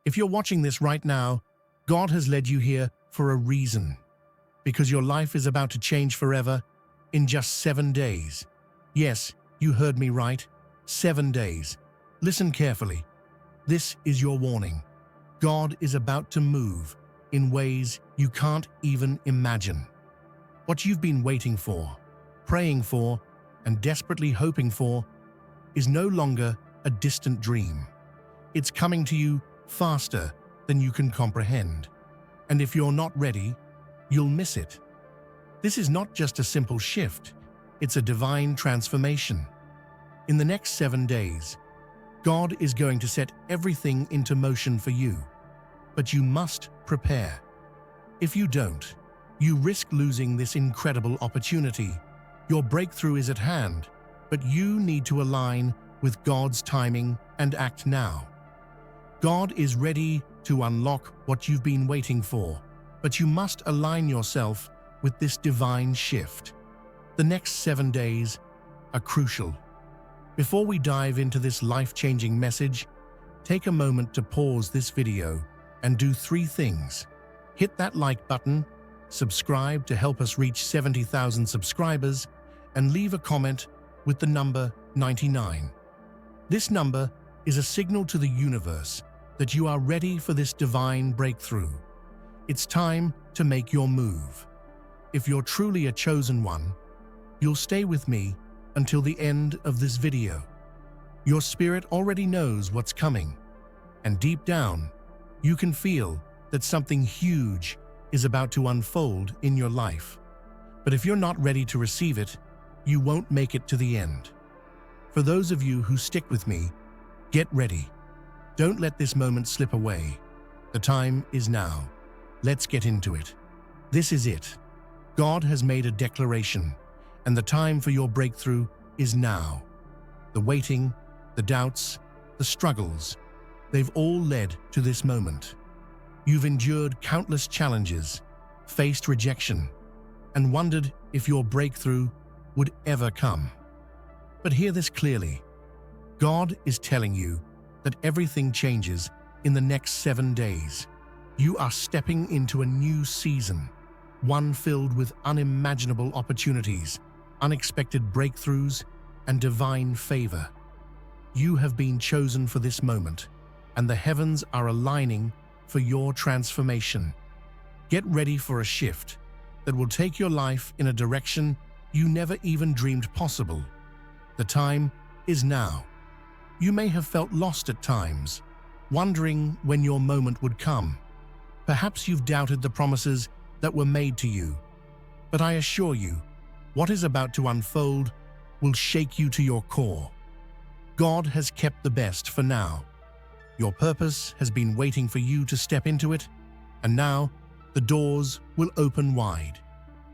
If you're watching this right now, God has led you here for a reason. Because your life is about to change forever in just 7 days. Yes, you heard me right. 7 days. Listen carefully. This is your warning. God is about to move in ways you can't even imagine. What you've been waiting for, praying for, and desperately hoping for is no longer a distant dream. It's coming to you faster than you can comprehend. And if you're not ready, you'll miss it. This is not just a simple shift, it's a divine transformation. In the next 7 days, God is going to set everything into motion for you. But you must prepare. If you don't, you risk losing this incredible opportunity. Your breakthrough is at hand, but you need to align with God's timing and act now. God is ready to unlock what you've been waiting for, but you must align yourself with this divine shift. The next 7 days are crucial. Before we dive into this life-changing message, take a moment to pause this video and do 3 things. Hit that like button, subscribe to help us reach 70,000 subscribers, and leave a comment with the number 99. This number is a signal to the universe that you are ready for this divine breakthrough. It's time to make your move. If you're truly a chosen one, you'll stay with me until the end of this video. Your spirit already knows what's coming, and deep down, you can feel that something huge is about to unfold in your life. But if you're not ready to receive it, you won't make it to the end. For those of you who stick with me, get ready. Don't let this moment slip away. The time is now. Let's get into it. This is it. God has made a declaration, and the time for your breakthrough is now. The waiting, the doubts, the struggles, they've all led to this moment. You've endured countless challenges, faced rejection, and wondered if your breakthrough would ever come. But hear this clearly. God is telling you that everything changes in the next 7 days. You are stepping into a new season, one filled with unimaginable opportunities, unexpected breakthroughs, and divine favor. You have been chosen for this moment, and the heavens are aligning for your transformation. Get ready for a shift that will take your life in a direction you never even dreamed possible. The time is now. You may have felt lost at times, wondering when your moment would come. Perhaps you've doubted the promises that were made to you. But I assure you, what is about to unfold will shake you to your core. God has kept the best for now. Your purpose has been waiting for you to step into it, and now the doors will open wide.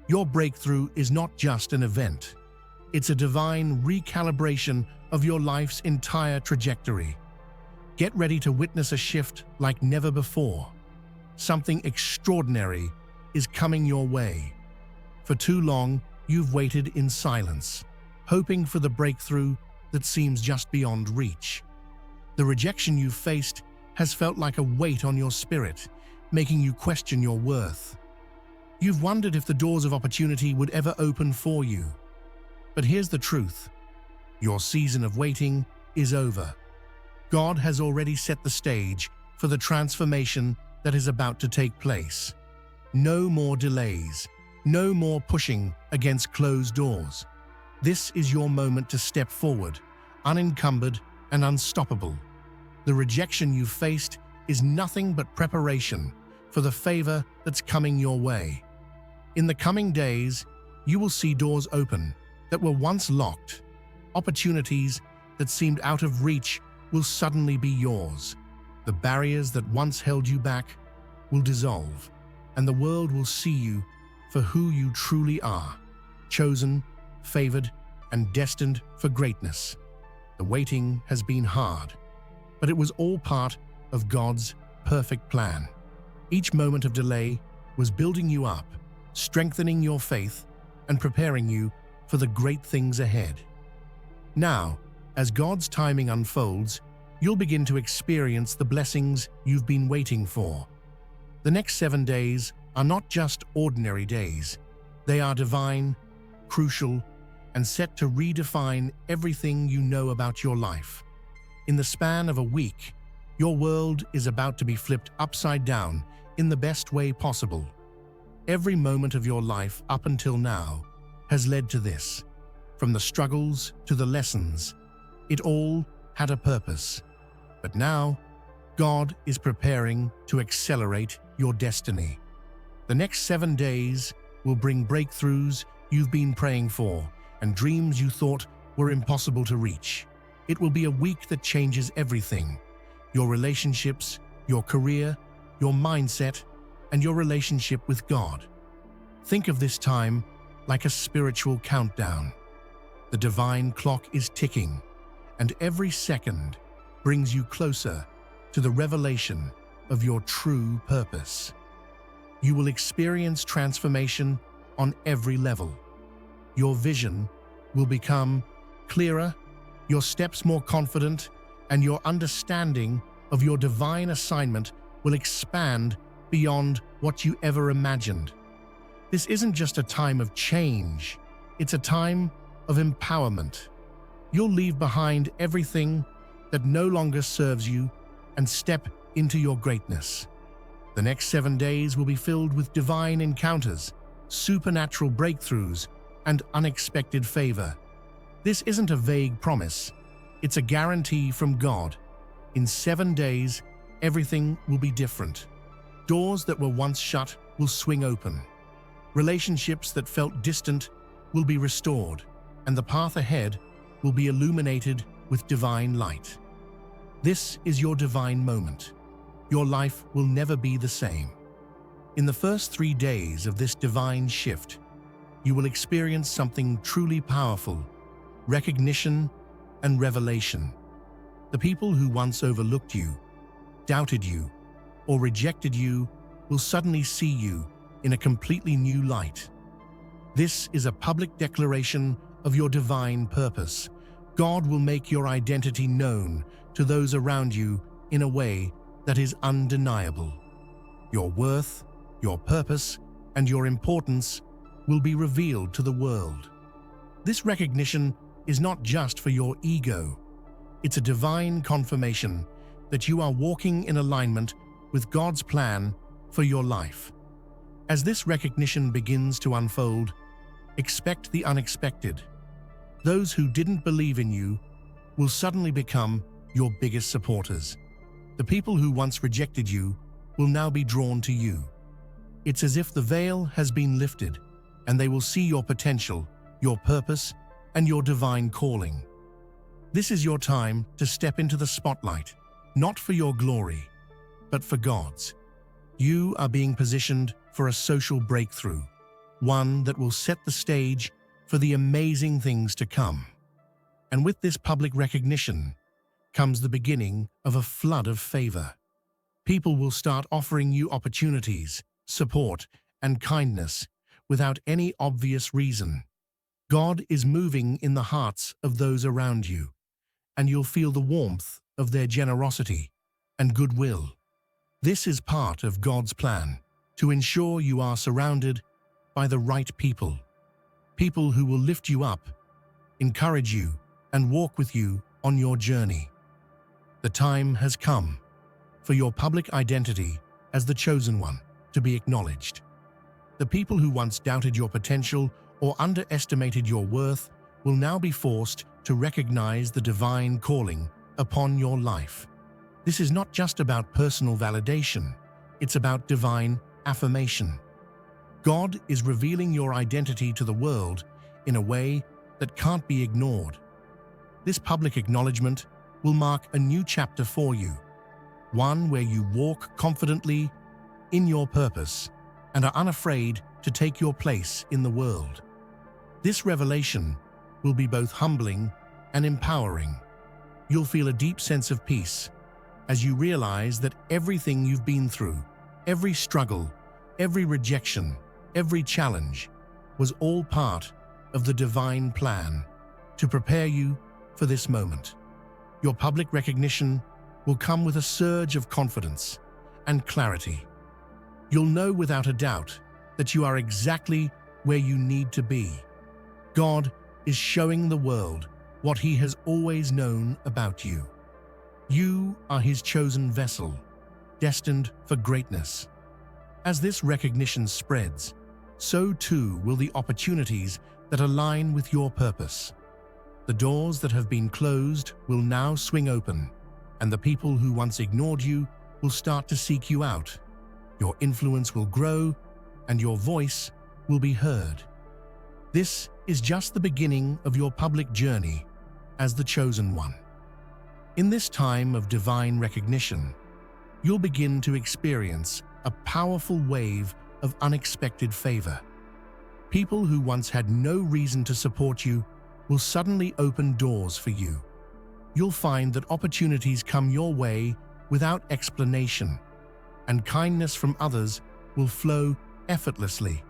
Your breakthrough is not just an event. It's a divine recalibration of your life's entire trajectory. Get ready to witness a shift like never before. Something extraordinary is coming your way. For too long, you've waited in silence, hoping for the breakthrough that seems just beyond reach. The rejection you've faced has felt like a weight on your spirit, making you question your worth. You've wondered if the doors of opportunity would ever open for you. But here's the truth. Your season of waiting is over. God has already set the stage for the transformation that is about to take place. No more delays. No more pushing against closed doors. This is your moment to step forward, unencumbered and unstoppable. The rejection you've faced is nothing but preparation for the favor that's coming your way. In the coming days, you will see doors open that were once locked. Opportunities that seemed out of reach will suddenly be yours. The barriers that once held you back will dissolve, and the world will see you for who you truly are, chosen, favored, and destined for greatness. The waiting has been hard, but it was all part of God's perfect plan. Each moment of delay was building you up, strengthening your faith, and preparing you for the great things ahead. Now, as God's timing unfolds, you'll begin to experience the blessings you've been waiting for. The next 7 days are not just ordinary days. They are divine, crucial, and set to redefine everything you know about your life. In the span of a week, your world is about to be flipped upside down in the best way possible. Every moment of your life up until now has led to this. From the struggles to the lessons, it all had a purpose. But now, God is preparing to accelerate your destiny. The next 7 days will bring breakthroughs you've been praying for and dreams you thought were impossible to reach. It will be a week that changes everything: your relationships, your career, your mindset, and your relationship with God. Think of this time like a spiritual countdown. The divine clock is ticking, and every second brings you closer to the revelation of your true purpose. You will experience transformation on every level. Your vision will become clearer, your steps more confident, and your understanding of your divine assignment will expand beyond what you ever imagined. This isn't just a time of change, it's a time of empowerment. You'll leave behind everything that no longer serves you and step into your greatness. The next 7 days will be filled with divine encounters, supernatural breakthroughs, and unexpected favor. This isn't a vague promise, it's a guarantee from God. In 7 days, everything will be different. Doors that were once shut will swing open. Relationships that felt distant will be restored, and the path ahead will be illuminated with divine light. This is your divine moment. Your life will never be the same. In the first 3 days of this divine shift, you will experience something truly powerful: recognition and revelation. The people who once overlooked you, doubted you, or rejected you will suddenly see you in a completely new light. This is a public declaration of your divine purpose. God will make your identity known to those around you in a way that is undeniable. Your worth, your purpose, and your importance will be revealed to the world. This recognition is not just for your ego. It's a divine confirmation that you are walking in alignment with God's plan for your life. As this recognition begins to unfold, expect the unexpected. Those who didn't believe in you will suddenly become your biggest supporters. The people who once rejected you will now be drawn to you. It's as if the veil has been lifted, and they will see your potential, your purpose, and your divine calling. This is your time to step into the spotlight, not for your glory, but for God's. You are being positioned for a social breakthrough, one that will set the stage for the amazing things to come. And with this public recognition comes the beginning of a flood of favor. People will start offering you opportunities, support, and kindness without any obvious reason. God is moving in the hearts of those around you, and you'll feel the warmth of their generosity and goodwill. This is part of God's plan to ensure you are surrounded by the right people. People who will lift you up, encourage you, and walk with you on your journey. The time has come for your public identity as the chosen one to be acknowledged. The people who once doubted your potential or underestimated your worth will now be forced to recognize the divine calling upon your life. This is not just about personal validation, it's about divine affirmation. God is revealing your identity to the world in a way that can't be ignored. This public acknowledgement will mark a new chapter for you, one where you walk confidently in your purpose and are unafraid to take your place in the world. This revelation will be both humbling and empowering. You'll feel a deep sense of peace as you realize that everything you've been through, every struggle, every rejection, every challenge, was all part of the divine plan to prepare you for this moment. Your public recognition will come with a surge of confidence and clarity. You'll know without a doubt that you are exactly where you need to be. God is showing the world what He has always known about you. You are His chosen vessel, destined for greatness. As this recognition spreads, so too will the opportunities that align with your purpose. The doors that have been closed will now swing open, and the people who once ignored you will start to seek you out. Your influence will grow, and your voice will be heard. This is just the beginning of your public journey as the chosen one. In this time of divine recognition, you'll begin to experience a powerful wave of unexpected favor. People who once had no reason to support you will suddenly open doors for you. You'll find that opportunities come your way without explanation, and kindness from others will flow effortlessly.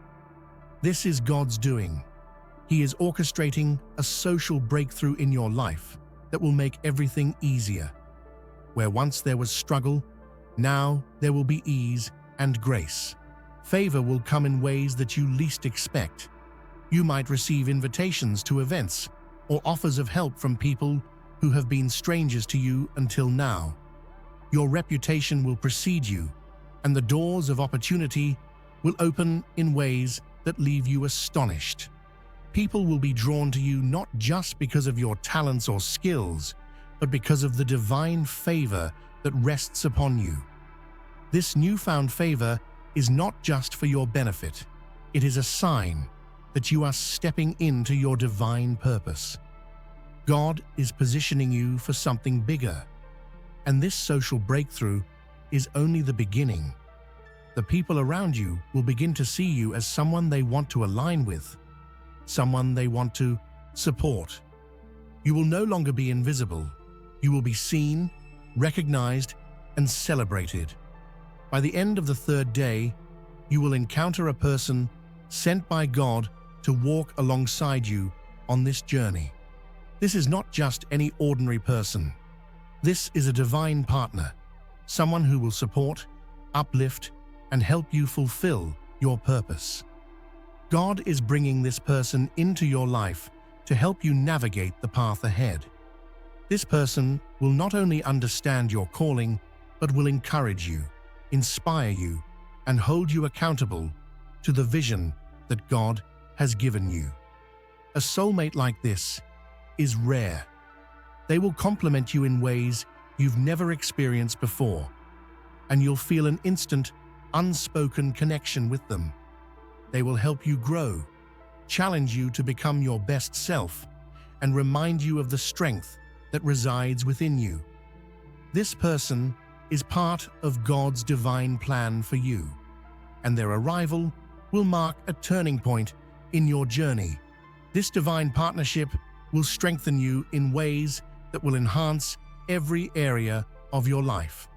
This is God's doing. He is orchestrating a social breakthrough in your life that will make everything easier. Where once there was struggle, now there will be ease and grace. Favor will come in ways that you least expect. You might receive invitations to events or offers of help from people who have been strangers to you until now. Your reputation will precede you, and the doors of opportunity will open in ways that leave you astonished. People will be drawn to you not just because of your talents or skills, but because of the divine favor that rests upon you. This newfound favor is not just for your benefit. It is a sign that you are stepping into your divine purpose. God is positioning you for something bigger, and this social breakthrough is only the beginning. The people around you will begin to see you as someone they want to align with, someone they want to support. You will no longer be invisible. You will be seen, recognized, and celebrated. By the end of the third day, you will encounter a person sent by God to walk alongside you on this journey. This is not just any ordinary person. This is a divine partner, someone who will support, uplift, and help you fulfill your purpose. God is bringing this person into your life to help you navigate the path ahead. This person will not only understand your calling, but will encourage you, inspire you, and hold you accountable to the vision that God has given you. A soulmate like this is rare. They will complement you in ways you've never experienced before, and you'll feel an instant, unspoken connection with them. They will help you grow, challenge you to become your best self, and remind you of the strength that resides within you. This person is part of God's divine plan for you, and their arrival will mark a turning point in your journey. This divine partnership will strengthen you in ways that will enhance every area of your life.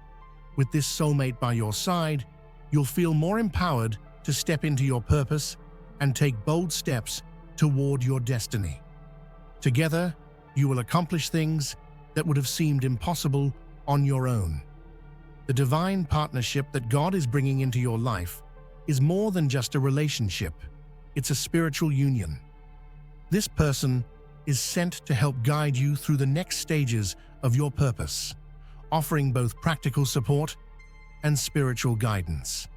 With this soulmate by your side, you'll feel more empowered to step into your purpose and take bold steps toward your destiny. Together, you will accomplish things that would have seemed impossible on your own. The divine partnership that God is bringing into your life is more than just a relationship. It's a spiritual union. This person is sent to help guide you through the next stages of your purpose, offering both practical support and spiritual guidance.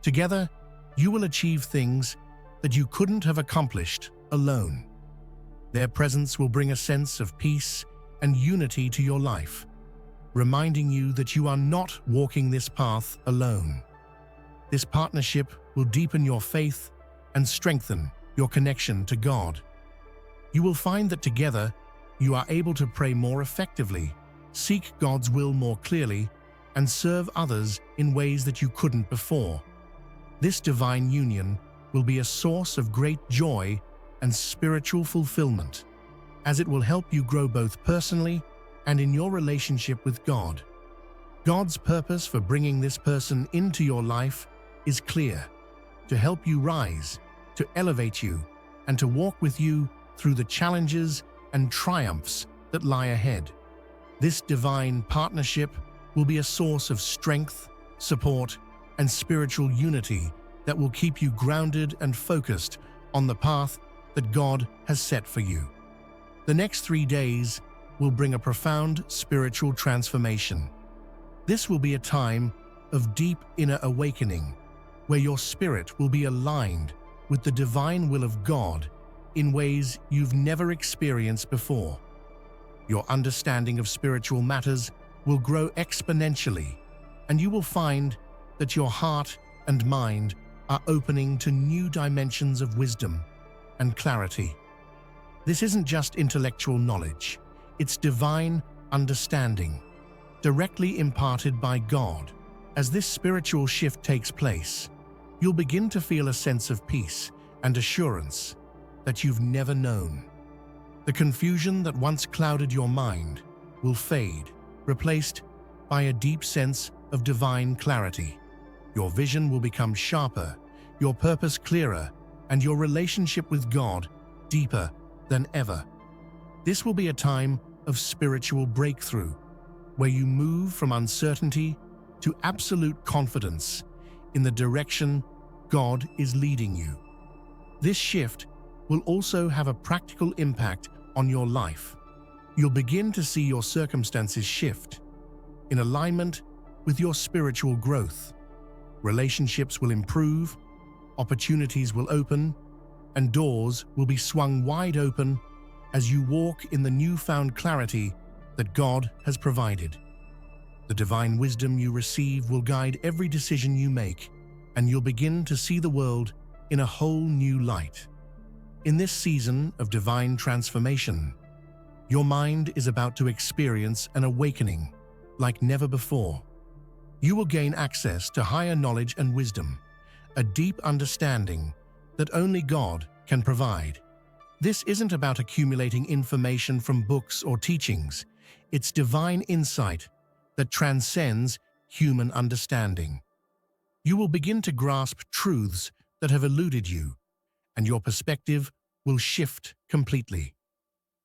Together, you will achieve things that you couldn't have accomplished alone. Their presence will bring a sense of peace and unity to your life, reminding you that you are not walking this path alone. This partnership will deepen your faith and strengthen your connection to God. You will find that together, you are able to pray more effectively, seek God's will more clearly, and serve others in ways that you couldn't before. This divine union will be a source of great joy and spiritual fulfillment, as it will help you grow both personally and in your relationship with God. God's purpose for bringing this person into your life is clear: to help you rise, to elevate you, and to walk with you through the challenges and triumphs that lie ahead. This divine partnership will be a source of strength, support, and spiritual unity that will keep you grounded and focused on the path that God has set for you. The next 3 days will bring a profound spiritual transformation. This will be a time of deep inner awakening, where your spirit will be aligned with the divine will of God in ways you've never experienced before. Your understanding of spiritual matters will grow exponentially, and you will find that your heart and mind are opening to new dimensions of wisdom and clarity. This isn't just intellectual knowledge, it's divine understanding, directly imparted by God. As this spiritual shift takes place, you'll begin to feel a sense of peace and assurance that you've never known. The confusion that once clouded your mind will fade, replaced by a deep sense of divine clarity. Your vision will become sharper, your purpose clearer, and your relationship with God deeper than ever. This will be a time of spiritual breakthrough, where you move from uncertainty to absolute confidence in the direction God is leading you. This shift will also have a practical impact on your life. You'll begin to see your circumstances shift in alignment with your spiritual growth. Relationships will improve, opportunities will open, and doors will be swung wide open as you walk in the newfound clarity that God has provided. The divine wisdom you receive will guide every decision you make, and you'll begin to see the world in a whole new light. In this season of divine transformation, your mind is about to experience an awakening like never before. You will gain access to higher knowledge and wisdom, a deep understanding that only God can provide. This isn't about accumulating information from books or teachings. It's divine insight that transcends human understanding. You will begin to grasp truths that have eluded you, and your perspective will shift completely.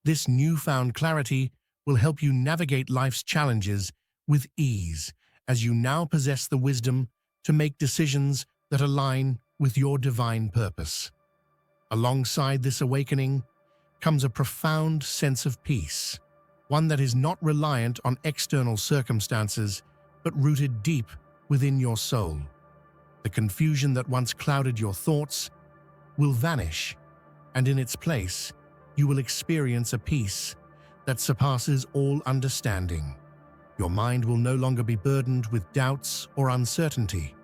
This newfound clarity will help you navigate life's challenges with ease, as you now possess the wisdom to make decisions that align with your divine purpose. Alongside this awakening comes a profound sense of peace, one that is not reliant on external circumstances, but rooted deep within your soul. The confusion that once clouded your thoughts will vanish, and in its place, you will experience a peace that surpasses all understanding. Your mind will no longer be burdened with doubts or uncertainty.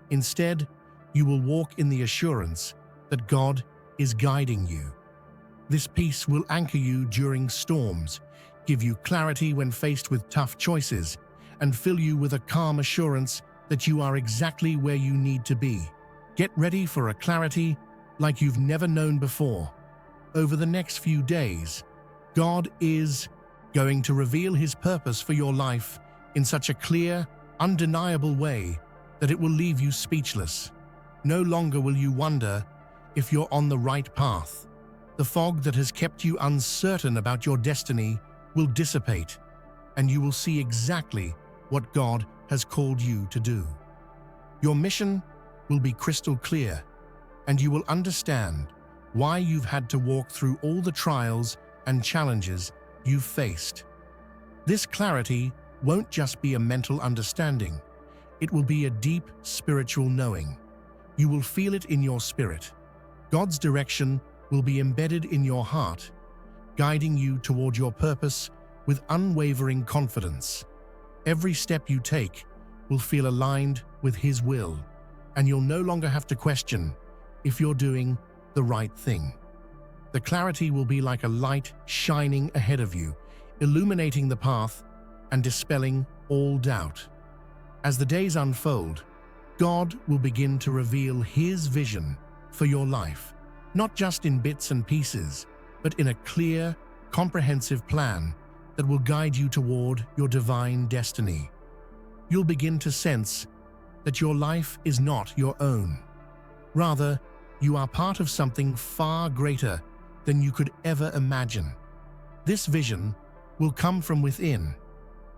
Instead, you will walk in the assurance that God is guiding you. This peace will anchor you during storms, give you clarity when faced with tough choices, and fill you with a calm assurance that you are exactly where you need to be. Get ready for a clarity like you've never known before. Over the next few days, God is going to reveal His purpose for your life in such a clear, undeniable way that it will leave you speechless. No longer will you wonder if you're on the right path. The fog that has kept you uncertain about your destiny will dissipate, and you will see exactly what God has called you to do. Your mission will be crystal clear, and you will understand why you've had to walk through all the trials and challenges you've faced. This clarity won't just be a mental understanding, it will be a deep spiritual knowing. You will feel it in your spirit. God's direction will be embedded in your heart, guiding you toward your purpose with unwavering confidence. Every step you take will feel aligned with His will, and you'll no longer have to question if you're doing the right thing. The clarity will be like a light shining ahead of you, illuminating the path and dispelling all doubt. As the days unfold, God will begin to reveal His vision for your life, not just in bits and pieces, but in a clear, comprehensive plan that will guide you toward your divine destiny. You'll begin to sense that your life is not your own. Rather, you are part of something far greater than you could ever imagine. This vision will come from within,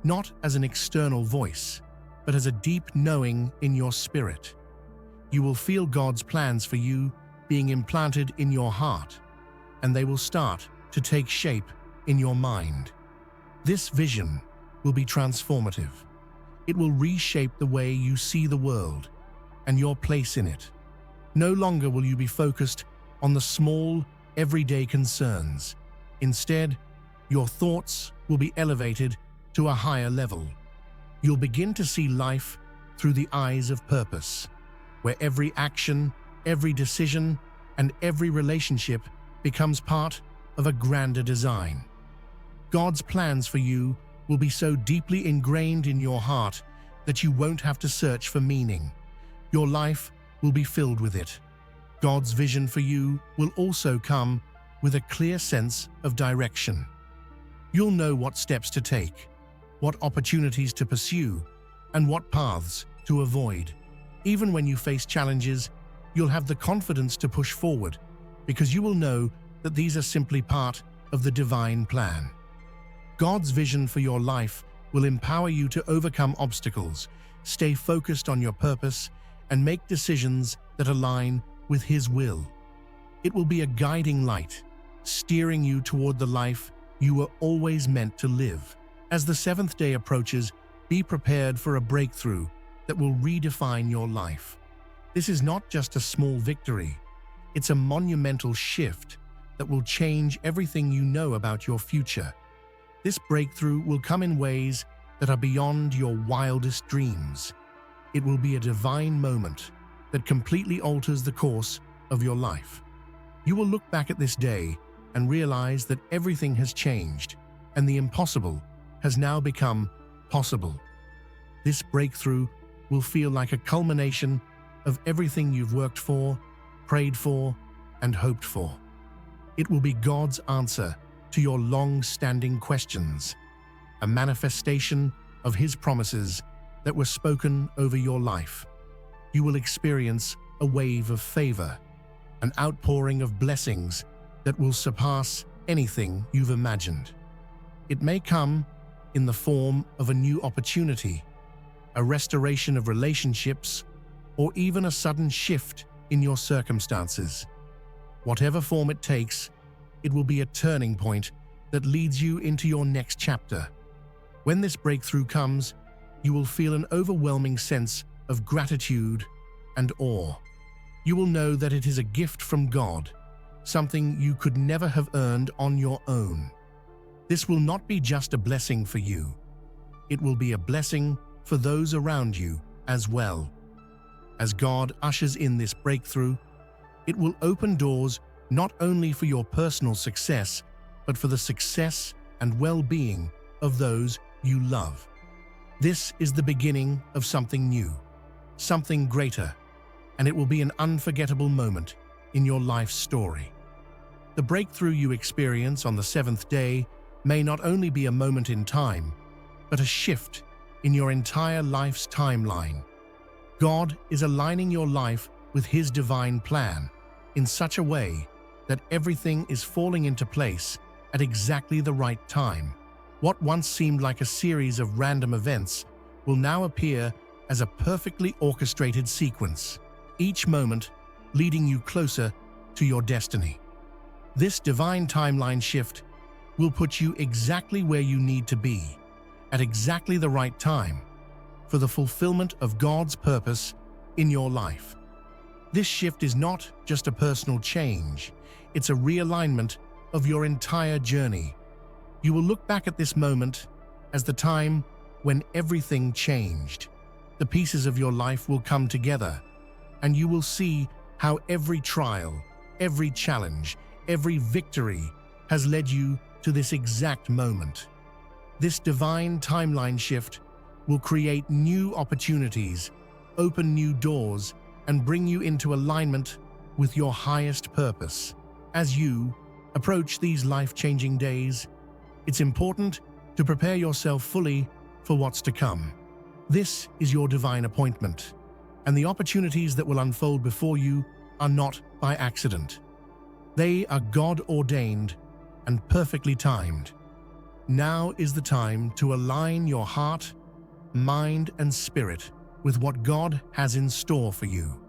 not as an external voice, but as a deep knowing in your spirit. You will feel God's plans for you being implanted in your heart, and they will start to take shape in your mind. This vision will be transformative. It will reshape the way you see the world and your place in it. No longer will you be focused on the small, everyday concerns. Instead, your thoughts will be elevated to a higher level. You'll begin to see life through the eyes of purpose, where every action, every decision, and every relationship becomes part of a grander design. God's plans for you will be so deeply ingrained in your heart that you won't have to search for meaning. Your life will be filled with it. God's vision for you will also come with a clear sense of direction. You'll know what steps to take, what opportunities to pursue, and what paths to avoid. Even when you face challenges, you'll have the confidence to push forward because you will know that these are simply part of the divine plan. God's vision for your life will empower you to overcome obstacles, stay focused on your purpose, and make decisions that align with His will. It will be a guiding light, steering you toward the life you were always meant to live. As the seventh day approaches, be prepared for a breakthrough that will redefine your life. This is not just a small victory, it's a monumental shift that will change everything you know about your future. This breakthrough will come in ways that are beyond your wildest dreams. It will be a divine moment that completely alters the course of your life. You will look back at this day and realize that everything has changed and the impossible has now become possible. This breakthrough will feel like a culmination of everything you've worked for, prayed for, and hoped for. It will be God's answer to your long-standing questions, a manifestation of His promises that were spoken over your life. You will experience a wave of favor, an outpouring of blessings that will surpass anything you've imagined. It may come in the form of a new opportunity, a restoration of relationships, or even a sudden shift in your circumstances. Whatever form it takes, it will be a turning point that leads you into your next chapter. When this breakthrough comes, you will feel an overwhelming sense of gratitude and awe. You will know that it is a gift from God, something you could never have earned on your own. This will not be just a blessing for you. It will be a blessing for those around you as well. As God ushers in this breakthrough, it will open doors not only for your personal success, but for the success and well-being of those you love. This is the beginning of something new, something greater, and it will be an unforgettable moment in your life's story. The breakthrough you experience on the seventh day may not only be a moment in time, but a shift in your entire life's timeline. God is aligning your life with His divine plan in such a way that everything is falling into place at exactly the right time. What once seemed like a series of random events will now appear as a perfectly orchestrated sequence, each moment leading you closer to your destiny. This divine timeline shift will put you exactly where you need to be, at exactly the right time, for the fulfillment of God's purpose in your life. This shift is not just a personal change, it's a realignment of your entire journey. You will look back at this moment as the time when everything changed. The pieces of your life will come together, and you will see how every trial, every challenge, every victory has led you to this exact moment. This divine timeline shift will create new opportunities, open new doors, and bring you into alignment with your highest purpose. As you approach these life-changing days, it's important to prepare yourself fully for what's to come. This is your divine appointment, and the opportunities that will unfold before you are not by accident. They are God-ordained and perfectly timed. Now is the time to align your heart, mind, and spirit with what God has in store for you.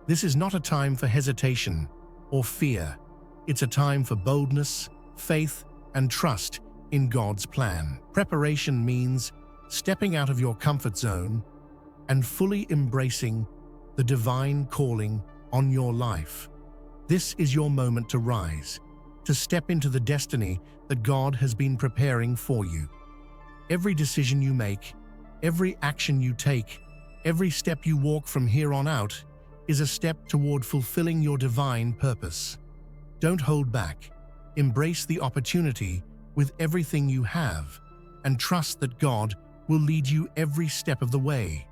This is not a time for hesitation or fear. It's a time for boldness, faith, and trust in God's plan. Preparation means stepping out of your comfort zone and fully embracing the divine calling on your life. This is your moment to rise, to step into the destiny that God has been preparing for you. Every decision you make, every action you take, every step you walk from here on out is a step toward fulfilling your divine purpose. Don't hold back. Embrace the opportunity with everything you have and trust that God will lead you every step of the way.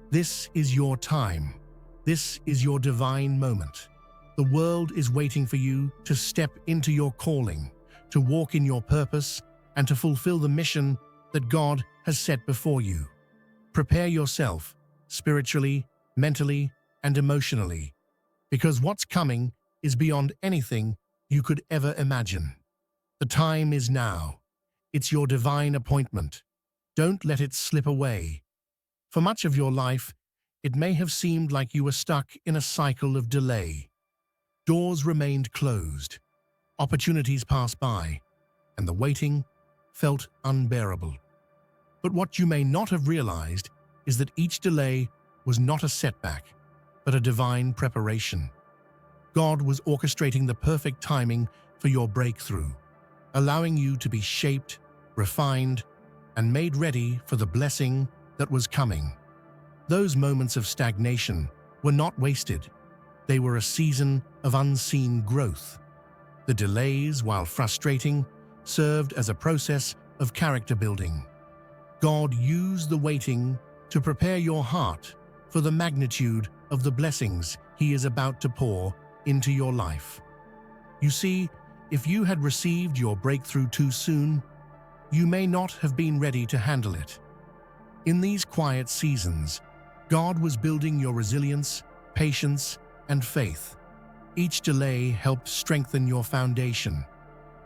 This is your time. This is your divine moment. The world is waiting for you to step into your calling, to walk in your purpose, and to fulfill the mission that God has set before you. Prepare yourself, spiritually, mentally, and emotionally, because what's coming is beyond anything you could ever imagine. The time is now. It's your divine appointment. Don't let it slip away. For much of your life, it may have seemed like you were stuck in a cycle of delay. Doors remained closed, opportunities passed by, and the waiting felt unbearable. But what you may not have realized is that each delay was not a setback, but a divine preparation. God was orchestrating the perfect timing for your breakthrough, allowing you to be shaped, refined, and made ready for the blessing that was coming. Those moments of stagnation were not wasted. They were a season of unseen growth. The delays, while frustrating, served as a process of character building. God used the waiting to prepare your heart for the magnitude of the blessings He is about to pour into your life. You see, if you had received your breakthrough too soon, you may not have been ready to handle it. In these quiet seasons, God was building your resilience, patience, and faith. Each delay helped strengthen your foundation,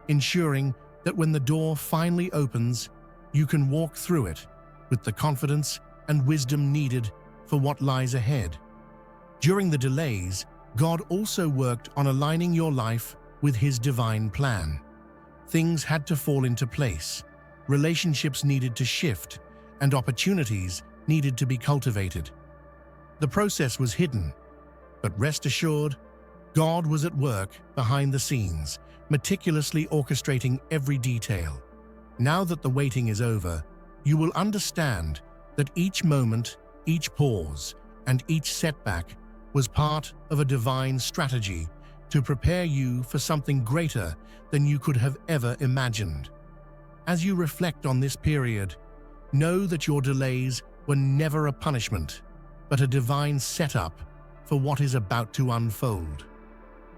ensuring that when the door finally opens, you can walk through it with the confidence and wisdom needed for what lies ahead. During the delays, God also worked on aligning your life with His divine plan. Things had to fall into place, relationships needed to shift, and opportunities needed to be cultivated. The process was hidden, but rest assured, God was at work behind the scenes, meticulously orchestrating every detail. Now that the waiting is over, you will understand that each moment, each pause, and each setback was part of a divine strategy to prepare you for something greater than you could have ever imagined. As you reflect on this period, know that your delays were never a punishment, but a divine setup for what is about to unfold.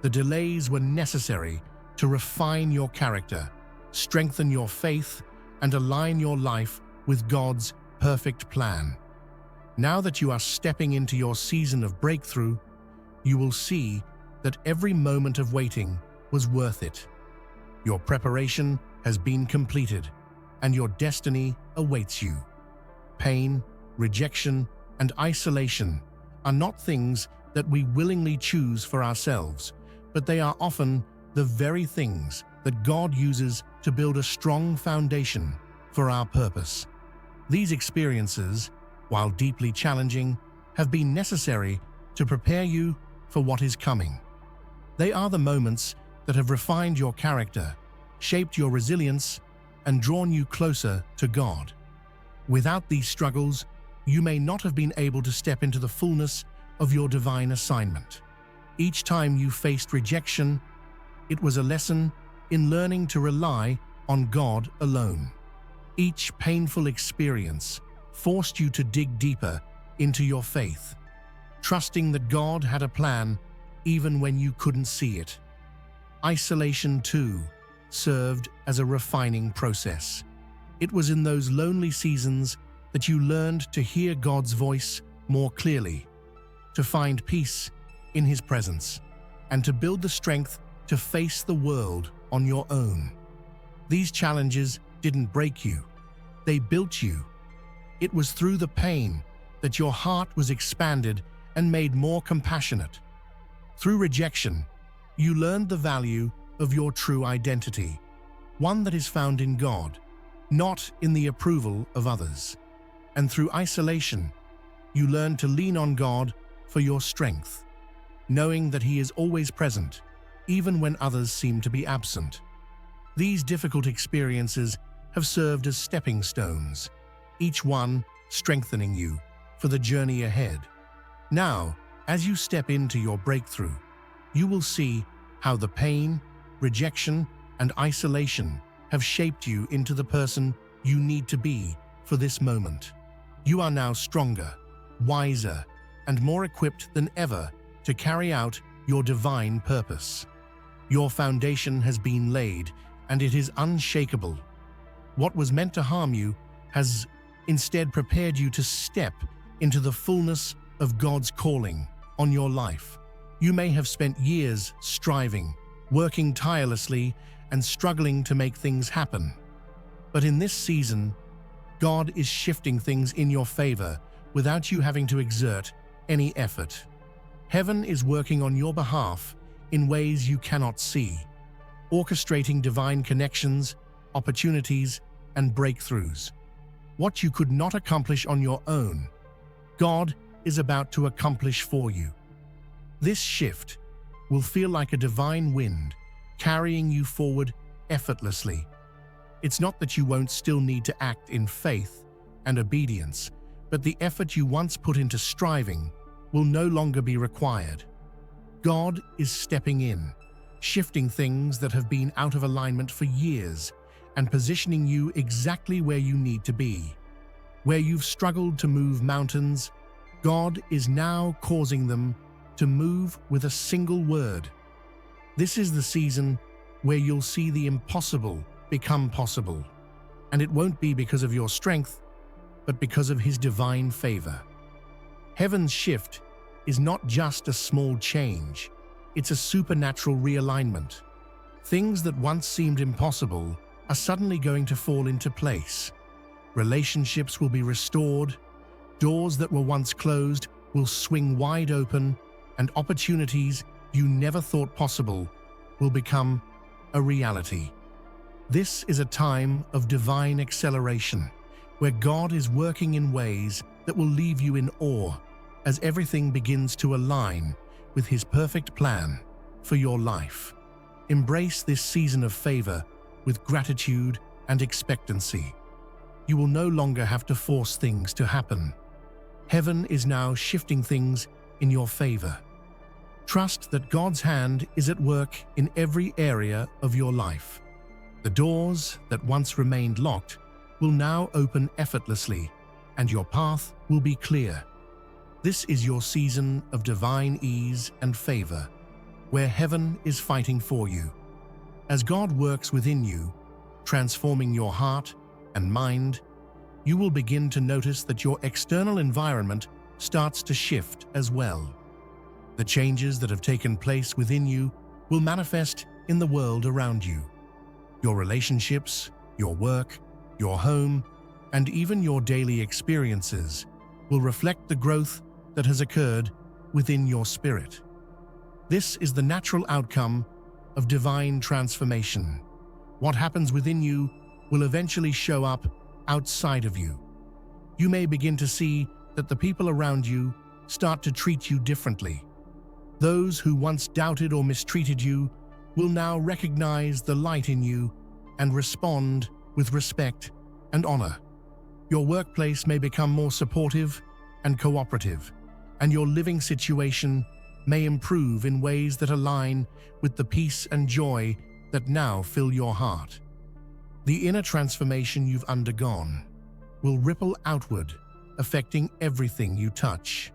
The delays were necessary to refine your character, strengthen your faith, and align your life with God's perfect plan. Now that you are stepping into your season of breakthrough, you will see that every moment of waiting was worth it. Your preparation has been completed, and your destiny awaits you. Pain, rejection, and isolation are not things that we willingly choose for ourselves, but they are often the very things that God uses to build a strong foundation for our purpose. These experiences, while deeply challenging, have been necessary to prepare you for what is coming. They are the moments that have refined your character, shaped your resilience, and drawn you closer to God. Without these struggles, you may not have been able to step into the fullness of your divine assignment. Each time you faced rejection, it was a lesson in learning to rely on God alone. Each painful experience forced you to dig deeper into your faith, trusting that God had a plan even when you couldn't see it. Isolation, too, served as a refining process. It was in those lonely seasons that you learned to hear God's voice more clearly, to find peace in His presence, and to build the strength to face the world on your own. These challenges didn't break you. They built you. It was through the pain that your heart was expanded and made more compassionate. Through rejection, you learned the value of your true identity, one that is found in God, not in the approval of others. And through isolation, you learned to lean on God for your strength, knowing that He is always present, even when others seem to be absent. These difficult experiences have served as stepping stones, each one strengthening you for the journey ahead. Now, as you step into your breakthrough, you will see how the pain, rejection, and isolation have shaped you into the person you need to be for this moment. You are now stronger, wiser, and more equipped than ever to carry out your divine purpose. Your foundation has been laid, and it is unshakable. What was meant to harm you has instead prepared you to step into the fullness of God's calling on your life. You may have spent years striving, working tirelessly, and struggling to make things happen. But in this season, God is shifting things in your favor without you having to exert any effort. Heaven is working on your behalf in ways you cannot see, orchestrating divine connections, opportunities, and breakthroughs. What you could not accomplish on your own, God is about to accomplish for you. This shift will feel like a divine wind carrying you forward effortlessly. It's not that you won't still need to act in faith and obedience, but the effort you once put into striving will no longer be required. God is stepping in, shifting things that have been out of alignment for years and positioning you exactly where you need to be. Where you've struggled to move mountains, God is now causing them to move with a single word. This is the season where you'll see the impossible become possible. And it won't be because of your strength, but because of His divine favor. Heaven's shift is not just a small change, it's a supernatural realignment. Things that once seemed impossible are suddenly going to fall into place. Relationships will be restored, doors that were once closed will swing wide open, and opportunities you never thought possible will become a reality. This is a time of divine acceleration, where God is working in ways that will leave you in awe as everything begins to align with His perfect plan for your life. Embrace this season of favor with gratitude and expectancy. You will no longer have to force things to happen. Heaven is now shifting things in your favor. Trust that God's hand is at work in every area of your life. The doors that once remained locked will now open effortlessly, and your path will be clear. This is your season of divine ease and favor, where heaven is fighting for you. As God works within you, transforming your heart and mind, you will begin to notice that your external environment starts to shift as well. The changes that have taken place within you will manifest in the world around you. Your relationships, your work, your home, and even your daily experiences will reflect the growth that has occurred within your spirit. This is the natural outcome of divine transformation. What happens within you will eventually show up outside of you. You may begin to see that the people around you start to treat you differently. Those who once doubted or mistreated you will now recognize the light in you and respond with respect and honor. Your workplace may become more supportive and cooperative, and your living situation may improve in ways that align with the peace and joy that now fill your heart. The inner transformation you've undergone will ripple outward, affecting everything you touch.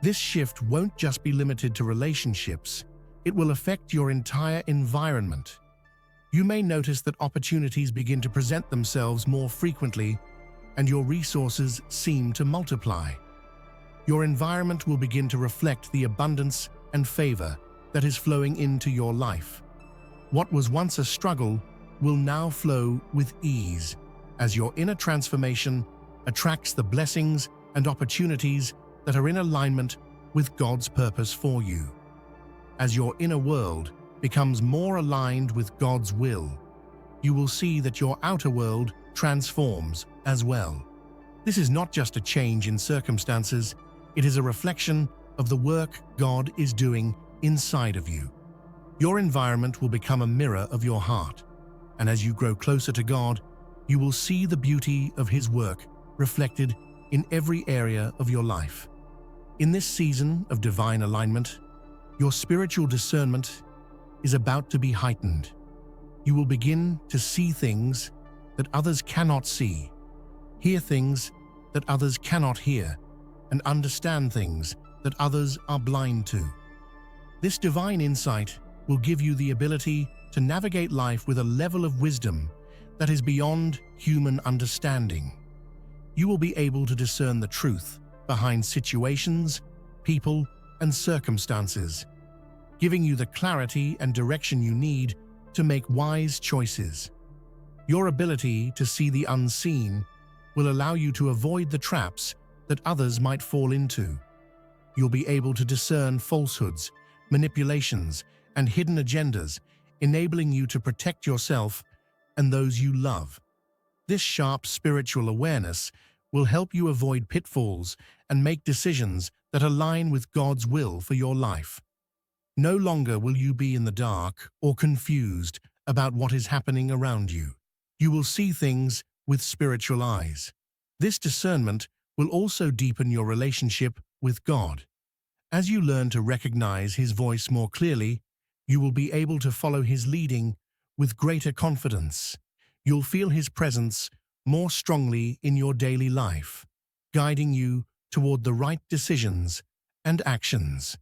This shift won't just be limited to relationships, it will affect your entire environment. You may notice that opportunities begin to present themselves more frequently, and your resources seem to multiply. Your environment will begin to reflect the abundance and favor that is flowing into your life. What was once a struggle will now flow with ease as your inner transformation attracts the blessings and opportunities that are in alignment with God's purpose for you. As your inner world becomes more aligned with God's will, you will see that your outer world transforms as well. This is not just a change in circumstances, it is a reflection of the work God is doing inside of you. Your environment will become a mirror of your heart, and as you grow closer to God, you will see the beauty of His work reflected in every area of your life. In this season of divine alignment, your spiritual discernment is about to be heightened. You will begin to see things that others cannot see, hear things that others cannot hear, and understand things that others are blind to. This divine insight will give you the ability to navigate life with a level of wisdom that is beyond human understanding. You will be able to discern the truth behind situations, people, and circumstances, giving you the clarity and direction you need to make wise choices. Your ability to see the unseen will allow you to avoid the traps that others might fall into. You'll be able to discern falsehoods, manipulations, and hidden agendas, enabling you to protect yourself and those you love. This sharp spiritual awareness will help you avoid pitfalls and make decisions that align with God's will for your life. No longer will you be in the dark or confused about what is happening around you. You will see things with spiritual eyes. This discernment will also deepen your relationship with God. As you learn to recognize His voice more clearly, you will be able to follow His leading with greater confidence. You'll feel His presence more strongly in your daily life, guiding you toward the right decisions and actions.